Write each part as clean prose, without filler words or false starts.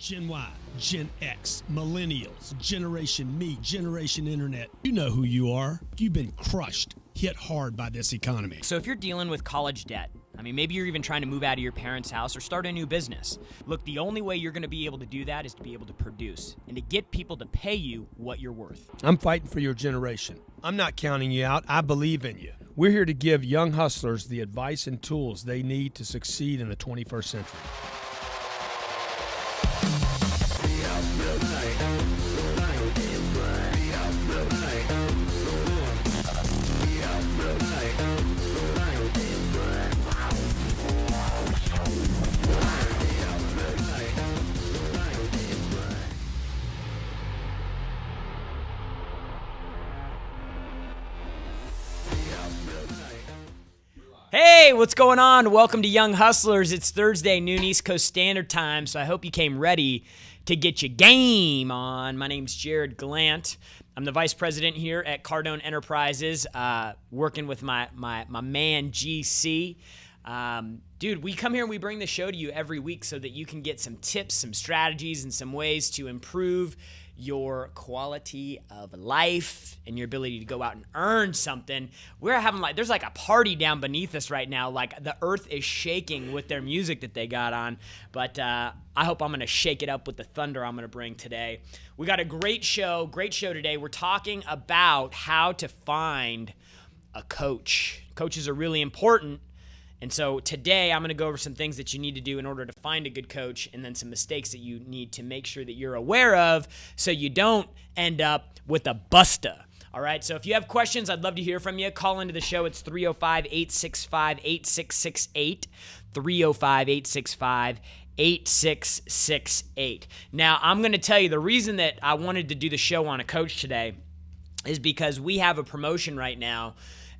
Gen Y, Gen X, Millennials, Generation Me, Generation Internet. You know who you are. You've been crushed, hit hard by this economy. So if you're dealing with college debt, maybe you're even trying to move out of your parents' house or start a new business. Look, the only way you're going to be able to do that is to be able to produce and to get people to pay you what you're worth. I'm fighting for your generation. I'm not counting you out. I believe in you. We're here to give young hustlers the advice and tools they need to succeed in the 21st century. Hey, what's going on? Welcome to Young Hustlers. It's Thursday, noon East Coast Standard Time, so I hope you came ready to get your game on. My name's Jared Glant. I'm the vice president here at Cardone Enterprises, working with my man GC. Dude, we come here and we bring the show to you every week so that you can get some tips, some strategies, and some ways to improve your quality of life and your ability to go out and earn something. We're having there's like a party down beneath us right now. Like the earth is shaking with their music that they got on. But I hope I'm going to shake it up with the thunder I'm going to bring today. We got a great show today. We're talking about how to find a coach. Coaches are really important. And so today I'm going to go over some things that you need to do in order to find a good coach, and then some mistakes that you need to make sure that you're aware of so you don't end up with a busta. All right, so if you have questions, I'd love to hear from you. Call into the show. It's 305-865-8668, 305-865-8668. Now, I'm going to tell you the reason that I wanted to do the show on a coach today is because we have a promotion right now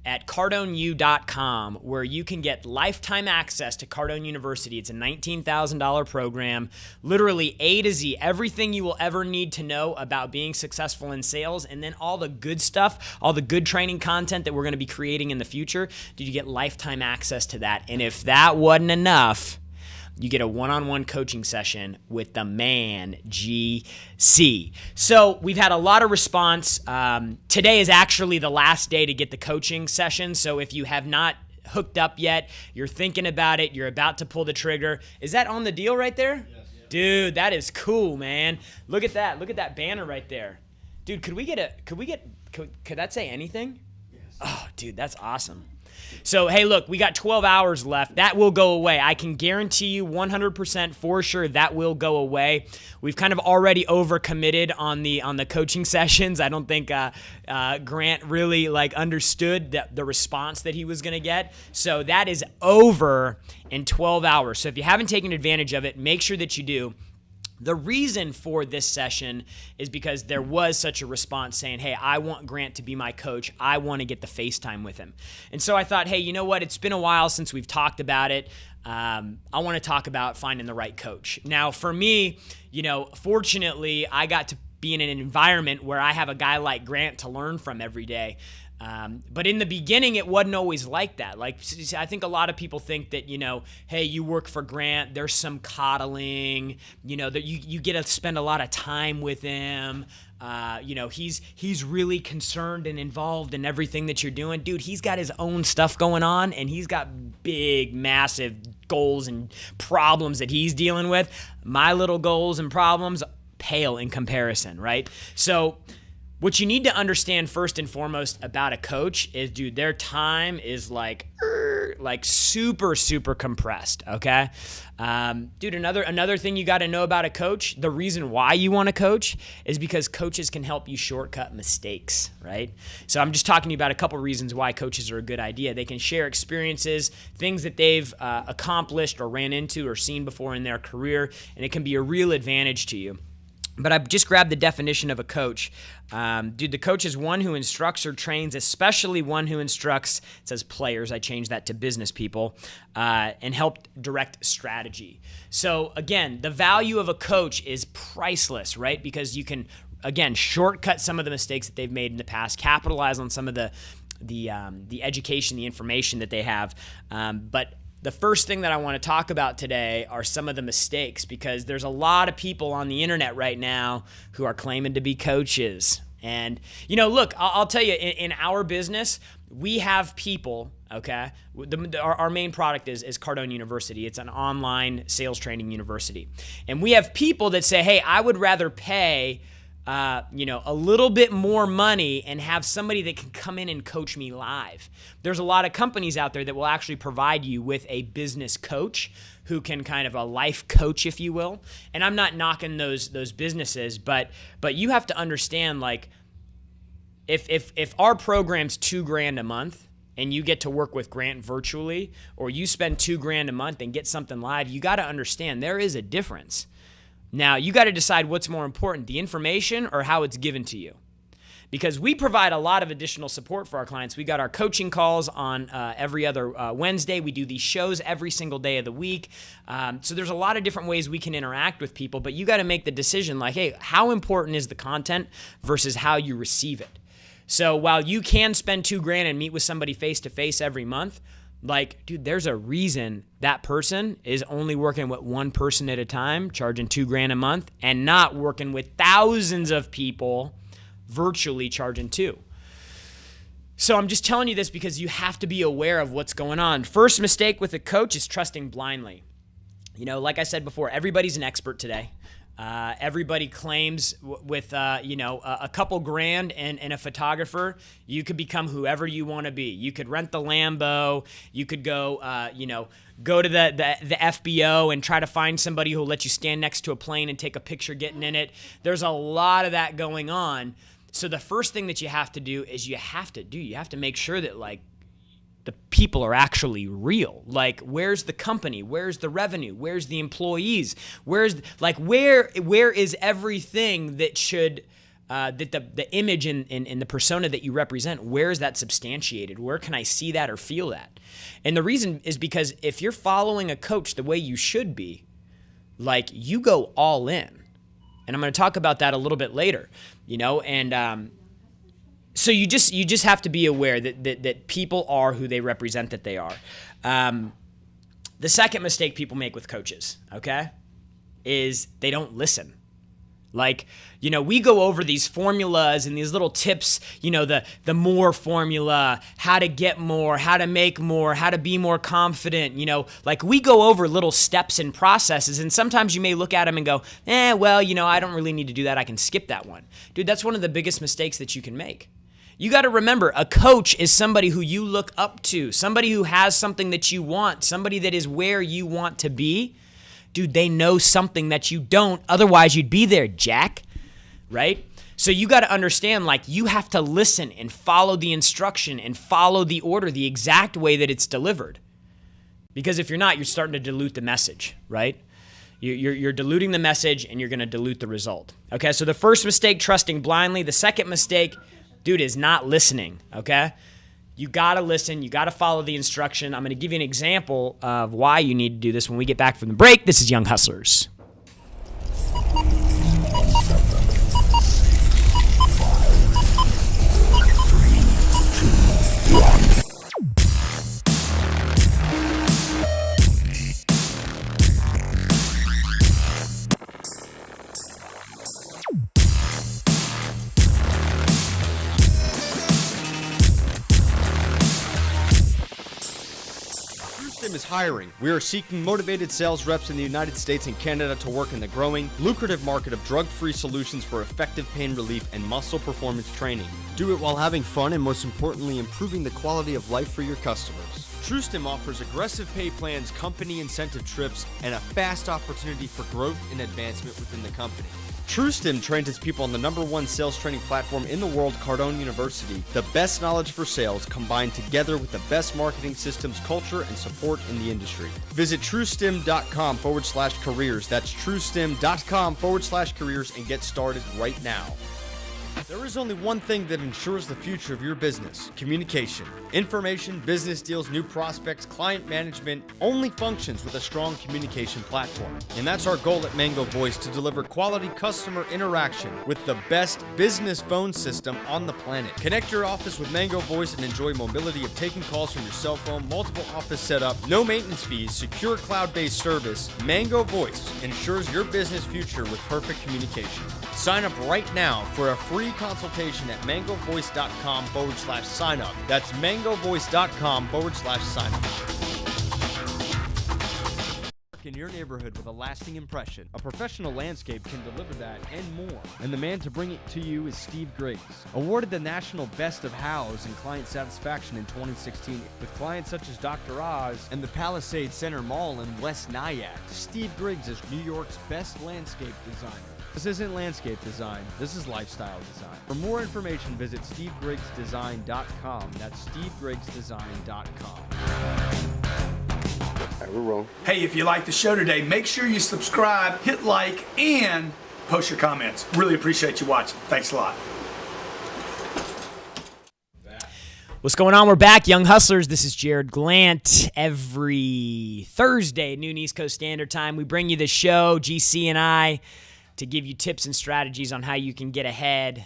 at CardoneU.com, where you can get lifetime access to Cardone University. It's a $19,000 program, literally A to Z, everything you will ever need to know about being successful in sales, and then all the good stuff, all the good training content that we're going to be creating in the future. Did you get lifetime access to that? And if that wasn't enough, you get a one-on-one coaching session with the man, GC. So we've had a lot of response. Today is actually the last day to get the coaching session. So if you have not hooked up yet, you're thinking about it, you're about to pull the trigger. Is that on the deal right there? Yes. Dude, that is cool, man. Look at that. Look at that banner right there. Dude, could that say anything? Yes. Oh, dude, that's awesome. So, hey, look, we got 12 hours left. That will go away. I can guarantee you 100% for sure that will go away. We've kind of already overcommitted on the coaching sessions. I don't think Grant really understood the response that he was going to get. So that is over in 12 hours. So if you haven't taken advantage of it, make sure that you do. The reason for this session is because there was such a response saying, hey, I want Grant to be my coach. I want to get the FaceTime with him. And so I thought, hey, you know what? It's been a while since we've talked about it. I want to talk about finding the right coach. Now, for me, fortunately, I got to be in an environment where I have a guy like Grant to learn from every day. But in the beginning, it wasn't always like that. I think a lot of people think that, hey, you work for Grant, there's some coddling, that you get to spend a lot of time with him. He's really concerned and involved in everything that you're doing. Dude, he's got his own stuff going on, and he's got big, massive goals and problems that he's dealing with. My little goals and problems pale in comparison, right? So what you need to understand first and foremost about a coach is, dude, their time is super, super compressed, okay? Dude, another thing you got to know about a coach, the reason why you want a coach is because coaches can help you shortcut mistakes, right? So I'm just talking to you about a couple reasons why coaches are a good idea. They can share experiences, things that they've accomplished or ran into or seen before in their career, and it can be a real advantage to you. But I just grabbed the definition of a coach. Dude, the coach is one who instructs or trains, especially one who instructs, it says players, I changed that to business people, and help direct strategy. So again, the value of a coach is priceless, right? Because you can, again, shortcut some of the mistakes that they've made in the past, capitalize on some of the education, the information that they have. But the first thing that I want to talk about today are some of the mistakes, because there's a lot of people on the internet right now who are claiming to be coaches. And, look, I'll tell you, in our business, we have people, okay? Our main product is Cardone University. It's an online sales training university. And we have people that say, hey, I would rather pay a little bit more money and have somebody that can come in and coach me live. There's a lot of companies out there that will actually provide you with a business coach who can kind of a life coach, if you will. And I'm not knocking those businesses, but you have to understand, like, if our program's $2,000 a month and you get to work with Grant virtually, or you spend $2,000 a month and get something live, you got to understand there is a difference. Now, you got to decide what's more important, the information or how it's given to you. Because we provide a lot of additional support for our clients. We got our coaching calls on every other Wednesday. We do these shows every single day of the week. So there's a lot of different ways we can interact with people, but you got to make the decision like, hey, how important is the content versus how you receive it? So while you can spend $2,000 and meet with somebody face-to-face every month, like, dude, there's a reason that person is only working with one person at a time, charging $2,000 a month, and not working with thousands of people virtually charging $2,000. So I'm just telling you this because you have to be aware of what's going on. First mistake with a coach is trusting blindly. Like I said before, everybody's an expert today. Everybody claims with a couple grand and a photographer, you could become whoever you want to be. You could rent the Lambo. You could go to the FBO and try to find somebody who will let you stand next to a plane and take a picture getting in it. There's a lot of that going on. So the first thing that you have to do is you have to make sure that, like, the people are actually real. Like, where's the company? Where's the revenue? Where's the employees? Where is everything that should that the image and the persona that you represent? Where is that substantiated? Where can I see that or feel that? And the reason is because if you're following a coach the way you should be, like, you go all in. And I'm going to talk about that a little bit later, So you just have to be aware that people are who they represent that they are. The second mistake people make with coaches, okay, is they don't listen. Like, we go over these formulas and these little tips, the more formula, how to get more, how to make more, how to be more confident, like we go over little steps and processes, and sometimes you may look at them and go, I don't really need to do that. I can skip that one. Dude, that's one of the biggest mistakes that you can make. You got to remember, a coach is somebody who you look up to, somebody who has something that you want, somebody that is where you want to be. Dude, they know something that you don't. Otherwise, you'd be there, Jack, right? So you got to understand, like, you have to listen and follow the instruction and follow the order the exact way that it's delivered. Because if you're not, you're starting to dilute the message, right? You're diluting the message and you're going to dilute the result. Okay, so the first mistake, trusting blindly. The second mistake, dude, is not listening, okay? You got to listen. You got to follow the instruction. I'm going to give you an example of why you need to do this when we get back from the break. This is Young Hustlers. Is hiring. We are seeking motivated sales reps in the United States and Canada to work in the growing, lucrative market of drug-free solutions for effective pain relief and muscle performance training. Do it while having fun and, most importantly, improving the quality of life for your customers. TrueStim offers aggressive pay plans, company incentive trips, and a fast opportunity for growth and advancement within the company. TrueStim trains its people on the #1 sales training platform in the world, Cardone University. The best knowledge for sales combined together with the best marketing systems, culture, and support in the industry. Visit TrueStim.com/careers. That's TrueStim.com/careers and get started right now. There is only one thing that ensures the future of your business: communication. Information, business deals, new prospects, client management only functions with a strong communication platform. And that's our goal at Mango Voice, to deliver quality customer interaction with the best business phone system on the planet. Connect your office with Mango Voice and enjoy mobility of taking calls from your cell phone, multiple office setup, no maintenance fees, secure cloud-based service. Mango Voice ensures your business future with perfect communication. Sign up right now for a free consultation at mangovoice.com/sign up. That's mangovoice.com/sign up. In your neighborhood with a lasting impression, a professional landscape can deliver that and more. And the man to bring it to you is Steve Griggs, awarded the National Best of Hows in Client Satisfaction in 2016 with clients such as Dr. Oz and the Palisades Center Mall in West Nyack. Steve Griggs is New York's best landscape designer. This isn't landscape design, this is lifestyle design. For more information, visit stevegriggsdesign.com. That's stevegriggsdesign.com. We're rolling. Hey, if you like the show today, make sure you subscribe, hit like, and post your comments. Really appreciate you watching. Thanks a lot. What's going on? We're back, Young Hustlers. This is Jared Glant. Every Thursday, noon East Coast Standard Time, we bring you the show, GC and I, to give you tips and strategies on how you can get ahead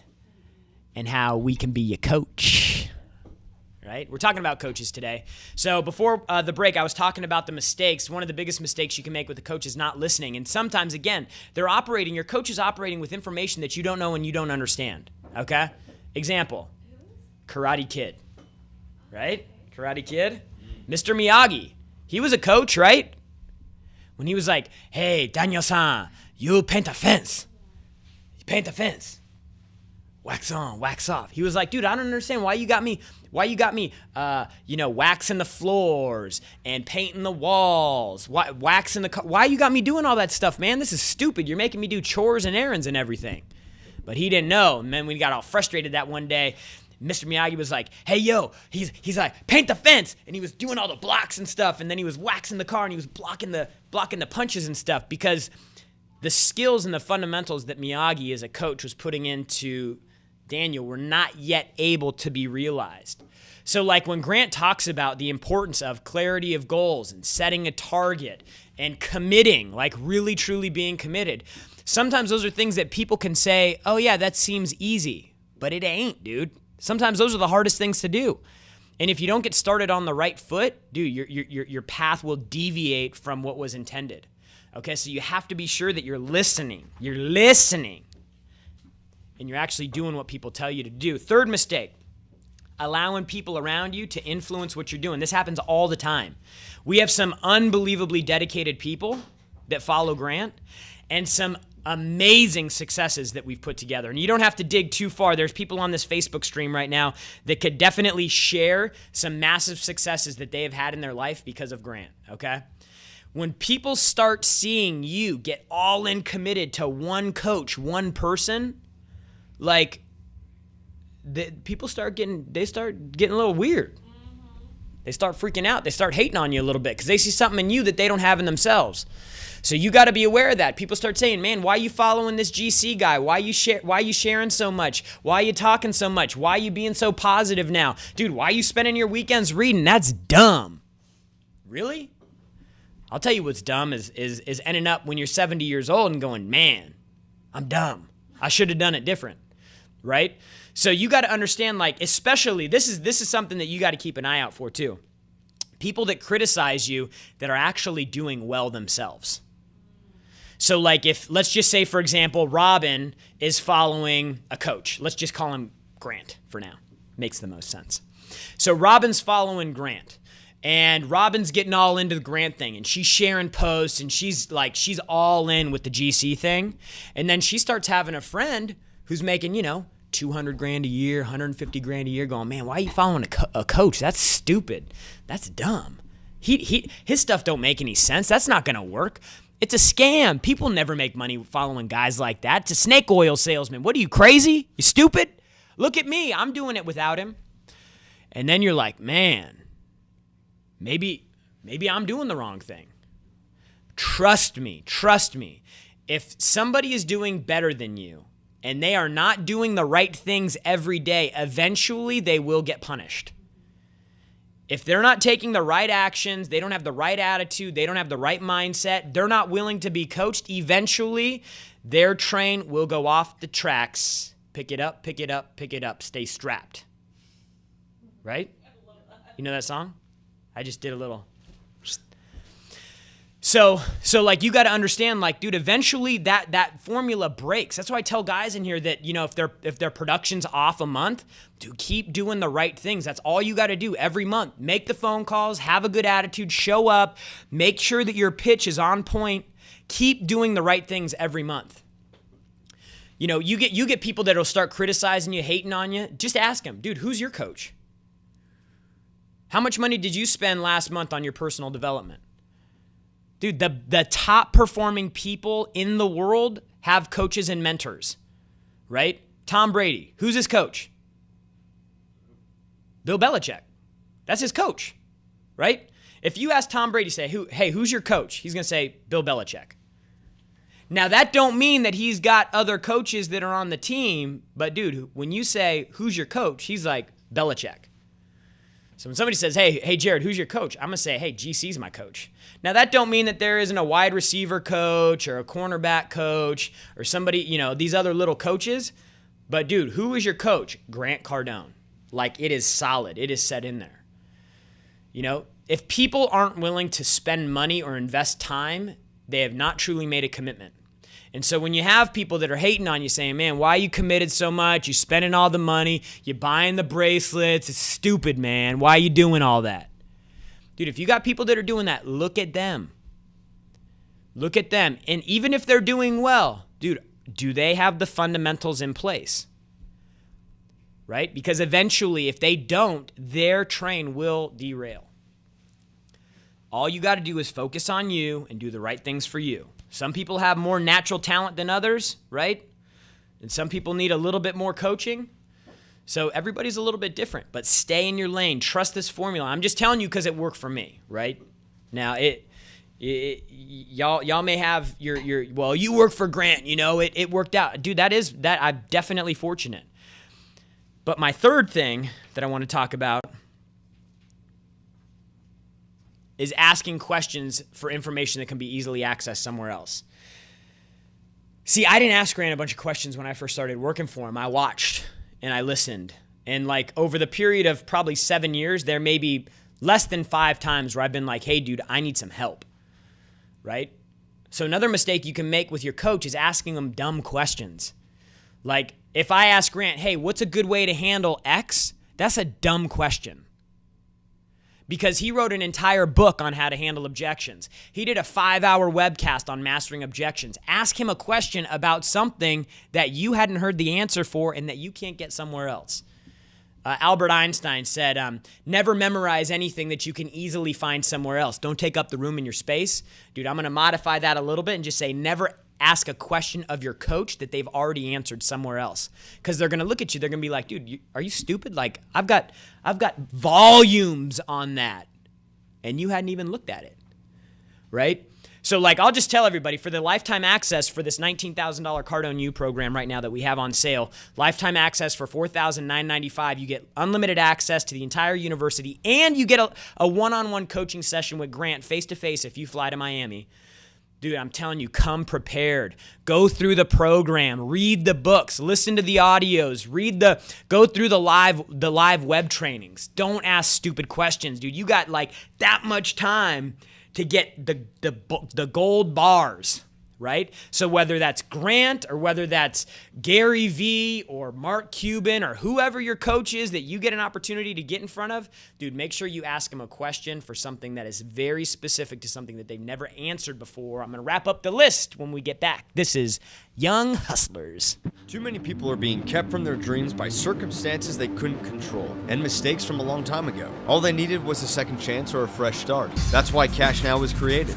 and how we can be your coach. Right? We're talking about coaches today. So before the break, I was talking about the mistakes. One of the biggest mistakes you can make with a coach is not listening. And sometimes, again, your coach is operating with information that you don't know and you don't understand. Okay? Example, Karate Kid. Right? Karate Kid? Mr. Miyagi. He was a coach, right? When he was like, hey, Daniel-san, you paint a fence. You paint the fence. Wax on, wax off. He was like, dude, I don't understand why you got me, waxing the floors and painting the walls, waxing the, why you got me doing all that stuff, man? This is stupid. You're making me do chores and errands and everything. But he didn't know. And then when he got all frustrated that one day, Mr. Miyagi was like, hey, yo, he's like, paint the fence. And he was doing all the blocks and stuff. And then he was waxing the car and he was blocking the punches and stuff, because the skills and the fundamentals that Miyagi as a coach was putting into Daniel were not yet able to be realized. So like when Grant talks about the importance of clarity of goals and setting a target and committing, like really truly being committed, sometimes those are things that people can say, oh yeah, that seems easy, but it ain't, dude. Sometimes those are the hardest things to do. And if you don't get started on the right foot, dude, your path will deviate from what was intended. Okay, so you have to be sure that you're listening. You're listening. And you're actually doing what people tell you to do. Third mistake, allowing people around you to influence what you're doing. This happens all the time. We have some unbelievably dedicated people that follow Grant and some amazing successes that we've put together. And you don't have to dig too far. There's people on this Facebook stream right now that could definitely share some massive successes that they have had in their life because of Grant, okay? When people start seeing you get all in committed to one coach, one person, like people start getting a little weird. They start freaking out. They start hating on you a little bit because they see something in you that they don't have in themselves. So you got to be aware of that. People start saying, man, why are you following this GC guy? Why are you sharing so much? Why are you talking so much? Why are you being so positive now? Dude, why are you spending your weekends reading? That's dumb. Really? I'll tell you what's dumb is ending up when you're 70 years old and going, man, I'm dumb. I should have done it different. Right? So you got to understand, like, especially this is something that you got to keep an eye out for too. People that criticize you that are actually doing well themselves. So like let's just say, for example, Robin is following a coach. Let's just call him Grant for now. Makes the most sense. So Robin's following Grant. And Robin's getting all into the Grant thing, and she's sharing posts, and she's all in with the GC thing. And then she starts having a friend who's making, $200,000 a year, $150,000 a year, going, man, why are you following a coach? That's stupid. That's dumb. His stuff don't make any sense. That's not gonna work. It's a scam. People never make money following guys like that. It's a snake oil salesman. What are you, crazy? You stupid? Look at me. I'm doing it without him. And then you're like, man, maybe I'm doing the wrong thing. Trust me. If somebody is doing better than you and they are not doing the right things every day, eventually they will get punished. If they're not taking the right actions, they don't have the right attitude, they don't have the right mindset, they're not willing to be coached, eventually their train will go off the tracks. Pick it up, pick it up, pick it up, stay strapped. Right? You know that song? I just did a little. So like, you got to understand, like, dude, eventually that formula breaks. That's why I tell guys in here that, you know, if their production's off a month, dude, keep doing the right things. That's all you got to do every month. Make the phone calls, have a good attitude, show up, make sure that your pitch is on point. Keep doing the right things every month. You know, you get people that'll start criticizing you, hating on you. Just ask them, dude, who's your coach? How much money did you spend last month on your personal development? Dude, the top performing people in the world have coaches and mentors, right? Tom Brady, who's his coach? Bill Belichick. That's his coach, right? If you ask Tom Brady, say, hey, who's your coach? He's going to say Bill Belichick. Now, that don't mean that he's got other coaches that are on the team, but dude, when you say, who's your coach? He's like, Belichick. So when somebody says, hey, Jared, who's your coach? I'm going to say, hey, GC's my coach. Now, that don't mean that there isn't a wide receiver coach or a cornerback coach or somebody, you know, these other little coaches. But, dude, who is your coach? Grant Cardone. Like, it is solid. It is set in there. You know, if people aren't willing to spend money or invest time, they have not truly made a commitment. And so when you have people that are hating on you saying, man, why you committed so much? You spending all the money. You're buying the bracelets. It's stupid, man. Why are you doing all that? Dude, if you got people that are doing that, look at them. Look at them. And even if they're doing well, dude, do they have the fundamentals in place? Right? Because eventually, if they don't, their train will derail. All you got to do is focus on you and do the right things for you. Some people have more natural talent than others, right? And some people need a little bit more coaching. So everybody's a little bit different, but stay in your lane. Trust this formula. I'm just telling you because it worked for me, right? Now, y'all may have well, you work for Grant, you know, it worked out. Dude, I'm definitely fortunate. But my third thing that I want to talk about is asking questions for information that can be easily accessed somewhere else. See, I didn't ask Grant a bunch of questions when I first started working for him. I watched and I listened. And like over the period of probably 7 years, there may be less than 5 times where I've been like, hey, dude, I need some help, right? So another mistake you can make with your coach is asking them dumb questions. Like if I ask Grant, hey, what's a good way to handle X? That's a dumb question. Because he wrote an entire book on how to handle objections. He did a 5-hour webcast on mastering objections. Ask him a question about something that you hadn't heard the answer for and that you can't get somewhere else. Albert Einstein said, never memorize anything that you can easily find somewhere else. Don't take up the room in your space. Dude, I'm going to modify that a little bit and just say never ask a question of your coach that they've already answered somewhere else. Because they're going to look at you. They're going to be like, dude, are you stupid? Like, I've got volumes on that. And you hadn't even looked at it. Right? So, like, I'll just tell everybody, for the lifetime access for this $19,000 Cardone U program right now that we have on sale, lifetime access for $4,995, you get unlimited access to the entire university, and you get a one-on-one coaching session with Grant face-to-face if you fly to Miami. Dude, I'm telling you, come prepared. Go through the program, read the books, listen to the audios, go through the live web trainings. Don't ask stupid questions, dude. You got like that much time to get the gold bars, right? So whether that's Grant or whether that's Gary Vee or Mark Cuban or whoever your coach is that you get an opportunity to get in front of, dude, make sure you ask them a question for something that is very specific to something that they've never answered before. I'm going to wrap up the list when we get back. This is Young Hustlers. Too many people are being kept from their dreams by circumstances they couldn't control and mistakes from a long time ago. All they needed was a second chance or a fresh start. That's why Cash Now was created.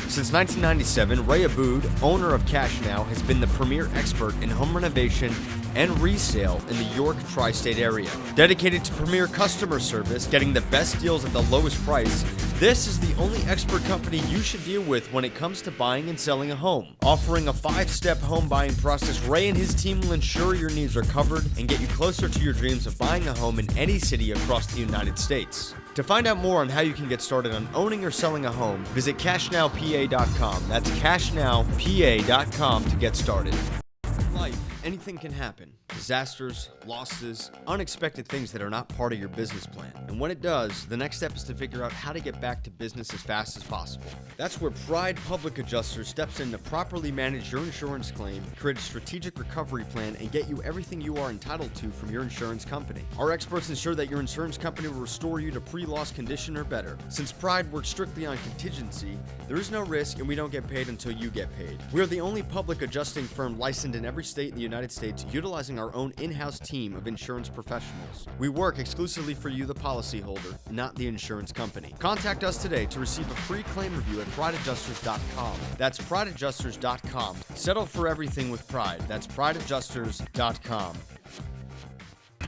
Since 1997, Ray Abood, owner of Cash Now, has been the premier expert in home renovation and resale in the York tri-state area. Dedicated to premier customer service, getting the best deals at the lowest price, this is the only expert company you should deal with when it comes to buying and selling a home. Offering a 5-step home buying process, Ray and his team will ensure your needs are covered and get you closer to your dreams of buying a home in any city across the United States. To find out more on how you can get started on owning or selling a home, visit cashnowpa.com. That's cashnowpa.com to get started. In life, anything can happen. Disasters, losses, unexpected things that are not part of your business plan. And when it does, the next step is to figure out how to get back to business as fast as possible. That's where Pride Public Adjusters steps in to properly manage your insurance claim, create a strategic recovery plan, and get you everything you are entitled to from your insurance company. Our experts ensure that your insurance company will restore you to pre-loss condition or better. Since Pride works strictly on contingency, there is no risk and we don't get paid until you get paid. We are the only public adjusting firm licensed in every state in the United States, utilizing our own in-house team of insurance professionals. We work exclusively for you, the policyholder, not the insurance company. Contact us today to receive a free claim review at prideadjusters.com. That's prideadjusters.com. Settle for everything with Pride. That's prideadjusters.com.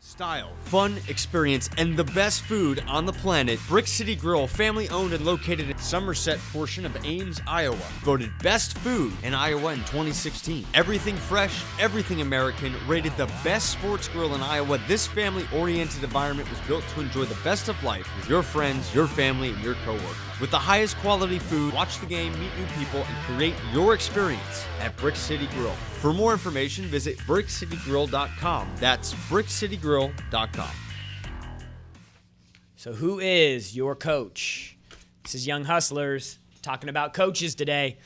Style, fun, experience, and the best food on the planet. Brick City Grill, family owned and located in Somerset portion of Ames, Iowa. Voted best food in Iowa in 2016. Everything fresh, everything American. Rated the best sports grill in Iowa. This family-oriented environment was built to enjoy the best of life with your friends, your family, and your coworkers. With the highest quality food, watch the game, meet new people, and create your experience at Brick City Grill. For more information, visit brickcitygrill.com. That's brickcitygrill.com. So who is your coach? This is Young Hustlers, talking about coaches today.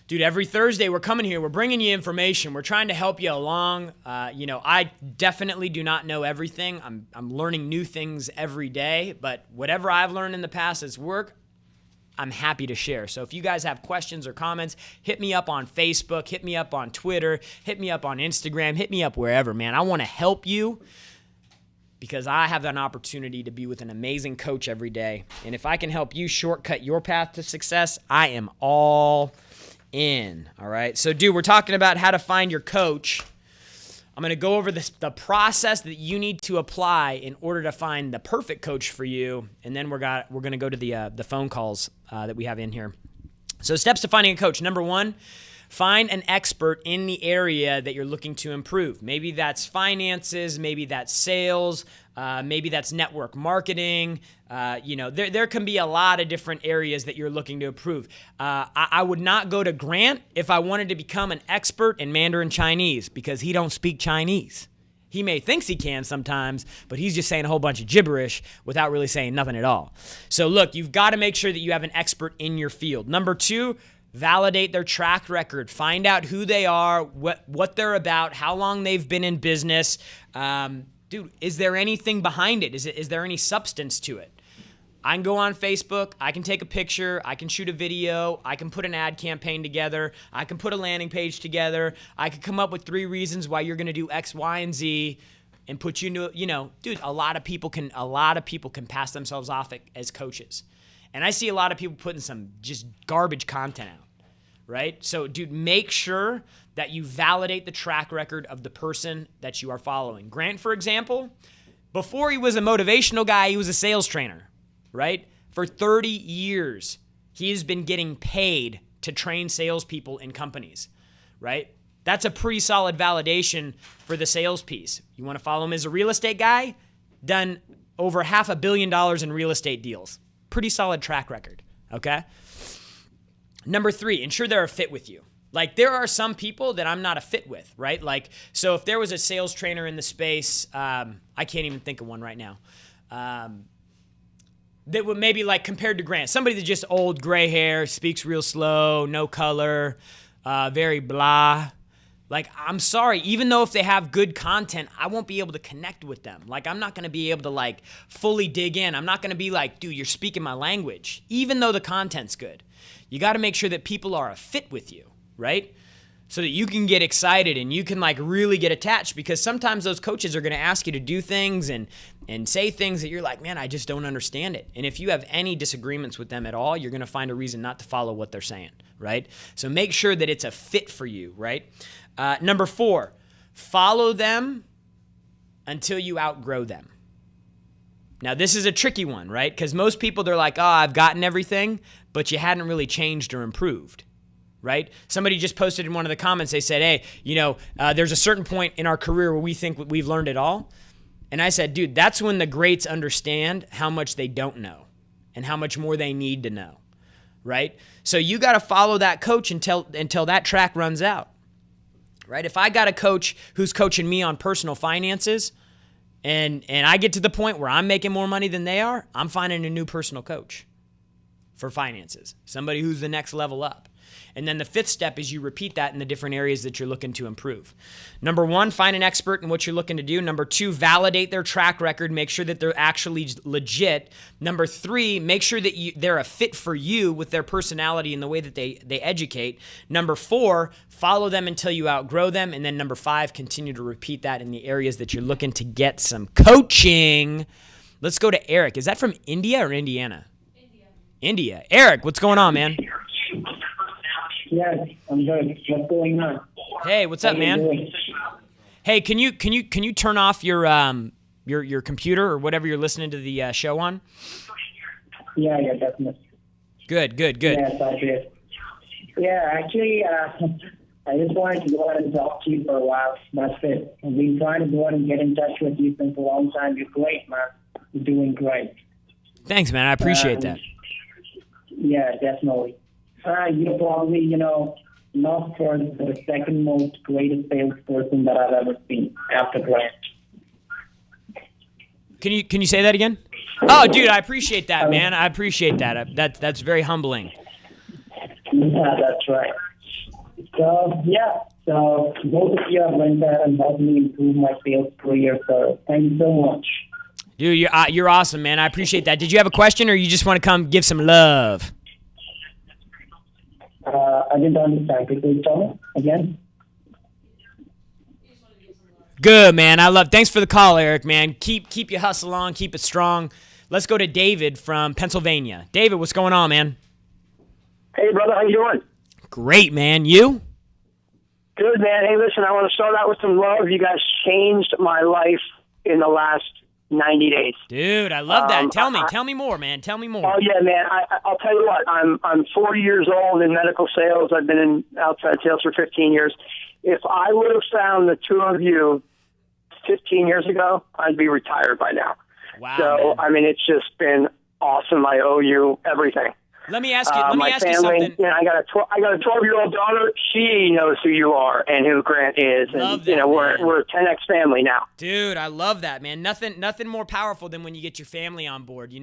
Dude, every Thursday we're coming here, we're bringing you information, we're trying to help you along. I definitely do not know everything. I'm learning new things every day, but whatever I've learned in the past that's work, I'm happy to share. So if you guys have questions or comments, hit me up on Facebook, hit me up on Twitter, hit me up on Instagram, hit me up wherever, man. I want to help you because I have an opportunity to be with an amazing coach every day. And if I can help you shortcut your path to success, I am all in. All right. So, dude, we're talking about how to find your coach. I'm going to go over the process that you need to apply in order to find the perfect coach for you, and then we're going to go to the phone calls that we have in here. So steps to finding a coach. Number 1, find an expert in the area that you're looking to improve. Maybe that's finances, maybe that's sales, maybe that's network marketing. There can be a lot of different areas that you're looking to improve. I would not go to Grant if I wanted to become an expert in Mandarin Chinese because he don't speak Chinese. He may thinks he can sometimes, but he's just saying a whole bunch of gibberish without really saying nothing at all. So look, you've got to make sure that you have an expert in your field. Number 2, validate their track record. Find out who they are, what they're about, how long they've been in business. Dude, is there anything behind it? Is there any substance to it? I can go on Facebook, I can take a picture, I can shoot a video, I can put an ad campaign together, I can put a landing page together, I can come up with 3 reasons why you're going to do X, Y, and Z and put you into, dude, a lot of people can pass themselves off as coaches. And I see a lot of people putting some just garbage content out, right? So, dude, make sure that you validate the track record of the person that you are following. Grant, for example, before he was a motivational guy, he was a sales trainer. Right? For 30 years, he has been getting paid to train salespeople in companies, right? That's a pretty solid validation for the sales piece. You want to follow him as a real estate guy? Done over $500 million in real estate deals. Pretty solid track record, okay? Number 3, ensure they're a fit with you. Like, there are some people that I'm not a fit with, right? Like, so if there was a sales trainer in the space, I can't even think of one right now. That would maybe like compared to Grant, somebody that's just old, gray hair, speaks real slow, no color, very blah. Like, I'm sorry, even though if they have good content, I won't be able to connect with them. Like, I'm not going to be able to like fully dig in. I'm not going to be like, dude, you're speaking my language, even though the content's good. You got to make sure that people are a fit with you, right? So that you can get excited and you can like really get attached, because sometimes those coaches are going to ask you to do things and say things that you're like, man, I just don't understand it. And if you have any disagreements with them at all, you're going to find a reason not to follow what they're saying, right? So make sure that it's a fit for you, right? Number 4, follow them until you outgrow them. Now, this is a tricky one, right? Because most people, they're like, oh, I've gotten everything, but you hadn't really changed or improved, right? Somebody just posted in one of the comments, they said, hey, there's a certain point in our career where we think we've learned it all. And I said, dude, that's when the greats understand how much they don't know and how much more they need to know, right? So you got to follow that coach until that track runs out, right? If I got a coach who's coaching me on personal finances, and I get to the point where I'm making more money than they are, I'm finding a new personal coach for finances, somebody who's the next level up. And then the fifth step is you repeat that in the different areas that you're looking to improve. Number one, find an expert in what you're looking to do. Number two, validate their track record. Make sure that they're actually legit. Number three, make sure that they're a fit for you with their personality and the way that they educate. Number four, follow them until you outgrow them. And then number five, continue to repeat that in the areas that you're looking to get some coaching. Let's go to Eric. Is that from India or Indiana? India. Eric, what's going on, man? Yes, I'm good. What's going on? Hey, what's up, man? Hey, can you turn off your computer or whatever you're listening to the show on? Yeah, definitely. Good. Yes, I did. Yeah, actually, I just wanted to go ahead and talk to you for a while. That's it. I've been trying to go ahead and get in touch with you since a long time. You're great, man. You're doing great. Thanks, man. I appreciate that. Yeah, definitely. You're probably, not for the second most greatest salesperson that I've ever seen after Grant. Can you say that again? Oh, dude, I appreciate that, man. I appreciate that. That's very humbling. Yeah, that's right. So both of you have went there and helped me improve my sales career. So thank you so much. Dude, you're awesome, man. I appreciate that. Did you have a question, or you just want to come give some love? I didn't understand. Could you tell me again? Good, man. Thanks for the call, Eric, man. Keep your hustle on. Keep it strong. Let's go to David from Pennsylvania. David, what's going on, man? Hey, brother. How you doing? Great, man. You? Good, man. Hey, listen, I want to start out with some love. You guys changed my life in the last 90 days. Dude, I love that. Tell me more, man. Tell me more. Oh, yeah, man. I'll tell you what. I'm 40 years old in medical sales. I've been in outside sales for 15 years. If I would have found the two of you 15 years ago, I'd be retired by now. Wow. So, man. I mean, it's just been awesome. I owe you everything. Let me ask you. My family, something. I got a 12-year-old daughter. She knows who you are and who Grant is, and Love that, we're a 10x family now. Dude, I love that, man. Nothing more powerful than when you get your family on board.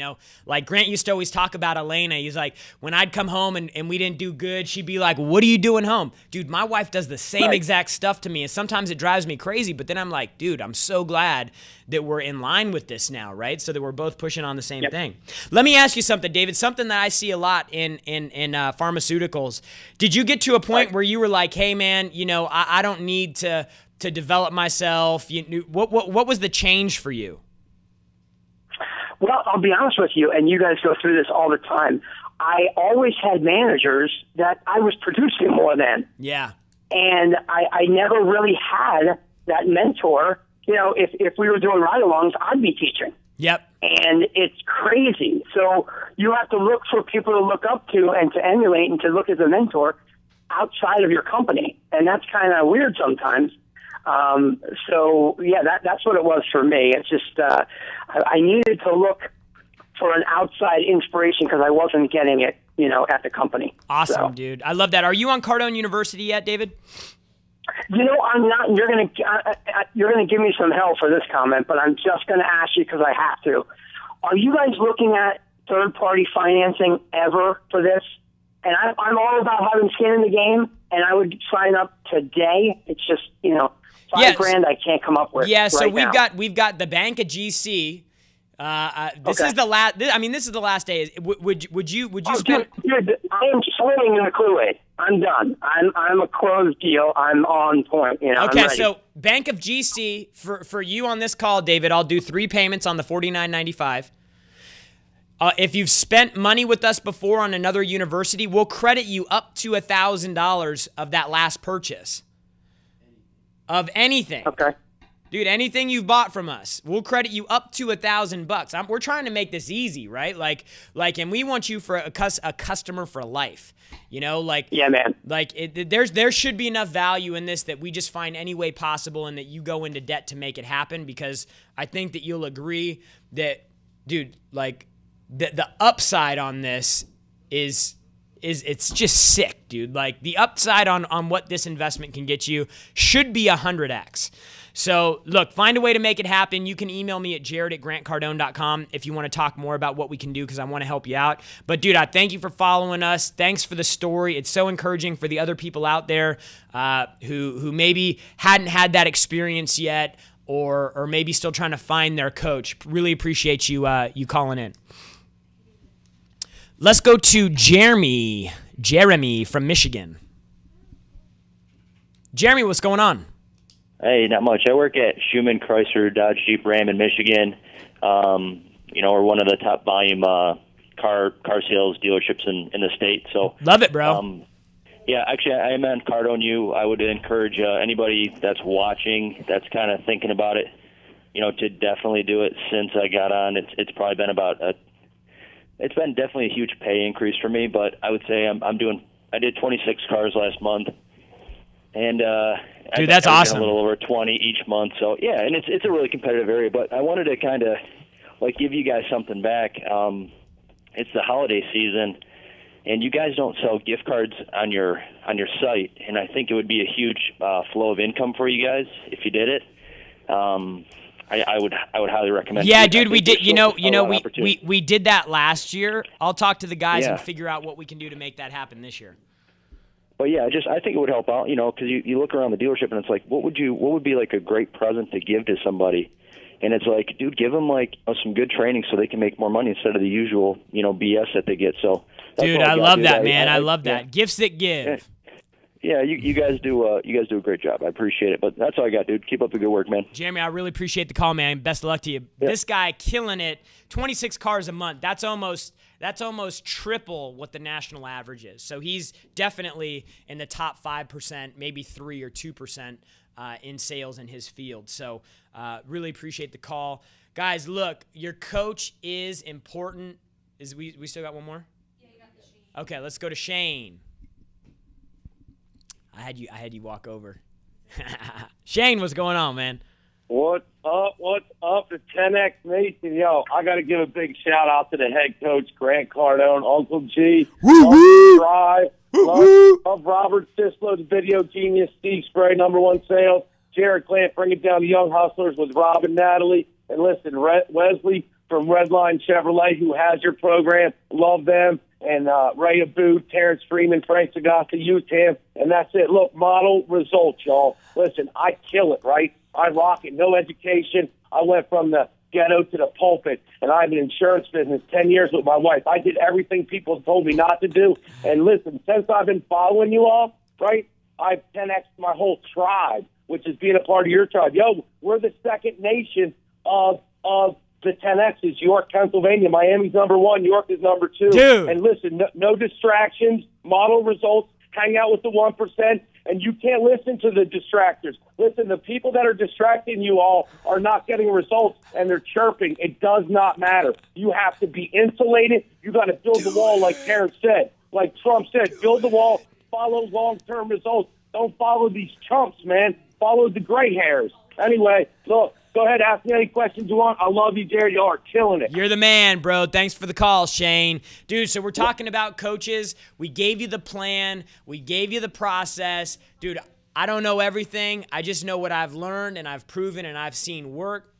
Like Grant used to always talk about Elena. He's like, when I'd come home and we didn't do good, she'd be like, "What are you doing home?" Dude, my wife does the same exact stuff to me, and sometimes it drives me crazy. But then I'm like, dude, I'm so glad that we're in line with this now, right? So that we're both pushing on the same thing. Let me ask you something, David. Something that I see a lot in pharmaceuticals. Did you get to a point where you were like, hey, man, I don't need to develop myself? What was the change for you? Well, I'll be honest with you, and you guys go through this all the time. I always had managers that I was producing more than. Yeah. And I never really had that mentor. If we were doing ride-alongs, I'd be teaching. Yep. And it's crazy. So you have to look for people to look up to and to emulate and to look as a mentor outside of your company. And that's kind of weird sometimes. That's what it was for me. It's just I needed to look for an outside inspiration because I wasn't getting it, at the company. Awesome, dude. I love that. Are you on Cardone University yet, David? I'm not. You're gonna give me some hell for this comment, but I'm just gonna ask you because I have to. Are you guys looking at third-party financing ever for this? And I'm all about having skin in the game, and I would sign up today. It's just $5,000 I can't come up with. Yeah, so right we've got the Bank of GC. This is the last. This is the last day. Would you spend? Dude, I am swimming in the Kool-Aid. I'm done. I'm a closed deal. I'm on point. Okay, so Bank of GC for you on this call, David. I'll do 3 payments on the $49.95. If you've spent money with us before on another university, we'll credit you up to $1,000 of that last purchase. of anything. Okay. Dude, anything you've bought from us, we'll credit you up to $1,000. We're trying to make this easy, right? Like, and we want you for a customer for life. You know, like, Yeah, man. like there should be enough value in this that we just find any way possible, and that you go into debt to make it happen. Because I think that you'll agree that, dude, like the upside on this is it's just sick, dude. Like the upside on what this investment can get you should be 100x. So, look, find a way to make it happen. You can email me at jared@grantcardone.com if you want to talk more about what we can do, because I want to help you out. But, dude, I thank you for following us. Thanks for the story. It's so encouraging for the other people out there who maybe hadn't had that experience yet, or maybe still trying to find their coach. Really appreciate you calling in. Let's go to Jeremy from Michigan. Jeremy, what's going on? Hey, not much. I work at Schumann Chrysler Dodge Jeep Ram in Michigan. We're one of the top volume car sales dealerships in the state. So love it, bro. Yeah, actually, I am on Cardone U. I would encourage anybody that's watching, that's kind of thinking about it, to definitely do it. Since I got on, it's probably been it's been definitely a huge pay increase for me. But I would say I did 26 cars last month. And dude, that's awesome. A little over 20 each month. So yeah, and it's a really competitive area. But I wanted to kind of give you guys something back. It's the holiday season, and you guys don't sell gift cards on your site. And I think it would be a huge flow of income for you guys if you did it. I would highly recommend. Yeah, dude, we did. We did that last year. I'll talk to the guys and figure out what we can do to make that happen this year. But yeah, I think it would help out, because you look around the dealership and it's like, what would be like a great present to give to somebody? And it's like, dude, give them some good training so they can make more money instead of the usual, BS that they get. So, dude, I love that, man. I love that. Gifts that give. Yeah, you guys do a great job. I appreciate it. But that's all I got, dude. Keep up the good work, man. Jeremy, I really appreciate the call, man. Best of luck to you. Yep. This guy killing it. 26 cars a month. That's almost triple what the national average is. So he's definitely in the top 5%, maybe 3 or 2% in sales in his field. So really appreciate the call. Guys, look, your coach is important. We still got one more? Yeah, you got the Shane. Okay, let's go to Shane. I had you walk over. Shane, what's going on, man? What's up to 10X Nation? Yo, I got to give a big shout out to the head coach, Grant Cardone, Uncle G, Drive, love Robert Sislo's video genius, Steve Spray, #1 sales, Jared Clamp, bring it down to Young Hustlers with Rob and Natalie. And listen, Wesley from Redline Chevrolet, who has your program, love them. And Ray Abood, Terrence Freeman, Frank Sagasta, UTAM, and that's it. Look, model results, y'all. Listen, I kill it, right? I rock it. No education. I went from the ghetto to the pulpit, and I have an insurance business, 10 years with my wife. I did everything people told me not to do. And listen, since I've been following you all, right, I've 10X'd my whole tribe, which is being a part of your tribe. Yo, we're the second nation of the 10X's. York, Pennsylvania. Miami's #1. York is #2. Dude. And listen, no distractions, model results, hang out with the 1%, and you can't listen to the distractors. Listen, the people that are distracting you all are not getting results, and they're chirping. It does not matter. You have to be insulated. You got to build the wall, like Terrence said. Like Trump said, build the wall, follow long-term results. Don't follow these chumps, man. Follow the gray hairs. Anyway, look. Go ahead, ask me any questions you want. I love you, Jared. You are killing it. You're the man, bro. Thanks for the call, Shane. Dude, so we're talking about coaches. We gave you the plan. We gave you the process. Dude, I don't know everything. I just know what I've learned and I've proven and I've seen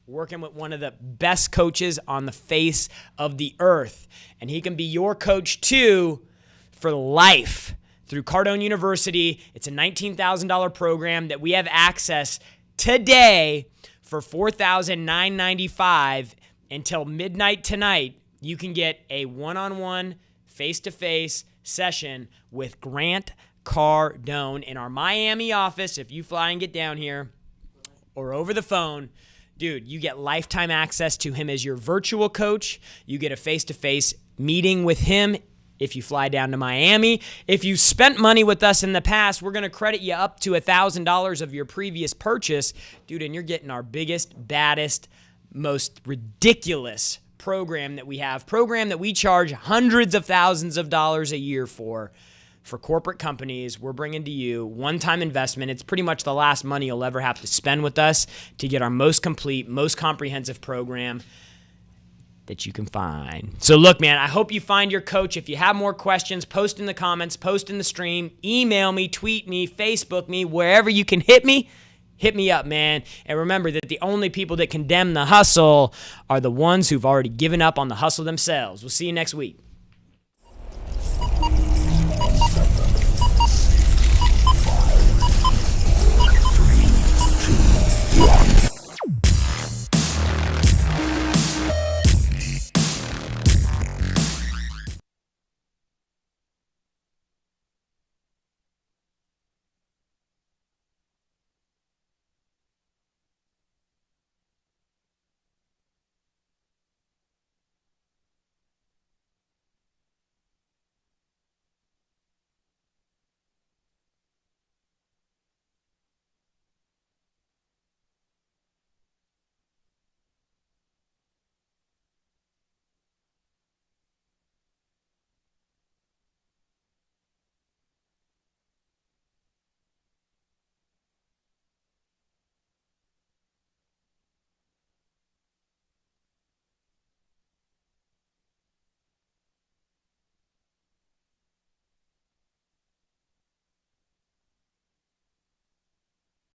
working with one of the best coaches on the face of the earth. And he can be your coach, too, for life through Cardone University. It's a $19,000 program that we have access today for $4,995 until midnight tonight. You can get a one-on-one, face-to-face session with Grant Cardone in our Miami office. If you fly and get down here, or over the phone, dude, you get lifetime access to him as your virtual coach. You get a face-to-face meeting with him if you fly down to Miami. If you spent money with us in the past, we're going to credit you up to $1,000 of your previous purchase. Dude, and you're getting our biggest, baddest, most ridiculous program that we have. Program that we charge hundreds of thousands of dollars a year for corporate companies. We're bringing to you one-time investment. It's pretty much the last money you'll ever have to spend with us to get our most complete, most comprehensive program that you can find. So look, man, I hope you find your coach. If you have more questions, post in the comments, post in the stream, email me, tweet me, Facebook me, wherever you can hit me up, man. And remember that the only people that condemn the hustle are the ones who've already given up on the hustle themselves. We'll see you next week.